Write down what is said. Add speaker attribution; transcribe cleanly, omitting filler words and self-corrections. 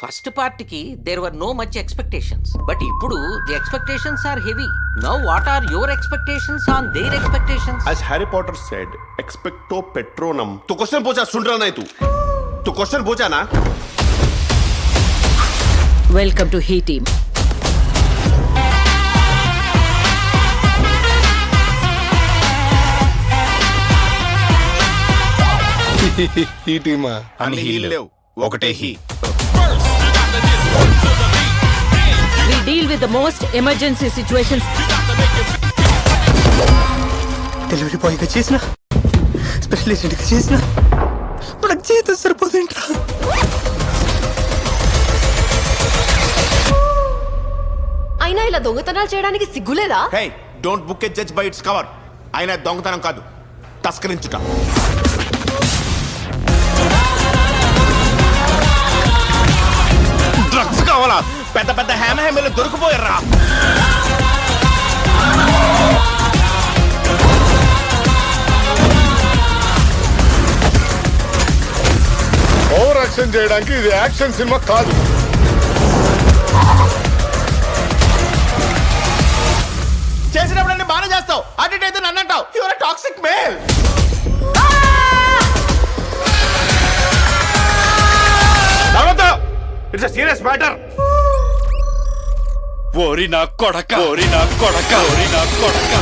Speaker 1: First part కి there were no much expectations but ఇప్పుడు the expectations are heavy. Now what are your expectations on their expectations?
Speaker 2: As Harry Potter said, expecto patronum. तू question पूछा, सुन रहा नहीं तू question पूछा ना.
Speaker 3: Welcome to he team.
Speaker 4: ఈ టీమా
Speaker 5: అన్ని హీల్ లేవు, ఒకటే he.
Speaker 3: We deal with the most emergency situations.
Speaker 4: Delivery boy గా చేసిన స్పెషల్ ఏజెంట్ గా చేసిన మనకు చేత సరిపోతుంటా.
Speaker 6: అయినా ఇలా దొంగతనాలు చేయడానికి సిగ్గులేదా?
Speaker 5: Hey, don't book a judge by its cover. అయినా దొంగతనం కాదు, తస్కరించుట. డ్రగ్స్ కావాలా? పెద్ద పెద్ద హ్యామేలు దొరికిపోయారా?
Speaker 4: ఓవర్ యాక్షన్ చేయడానికి ఇది యాక్షన్ సినిమా కాదు.
Speaker 5: చేసినప్పుడు అన్ని బాగానే చేస్తావు, అటు అయితే నన్ను అంటావు. Your a toxic male.
Speaker 2: It's a serious matter.
Speaker 5: ఓరి నా కొడక, ఓరి నా కొడక, ఓరి నా కొడక.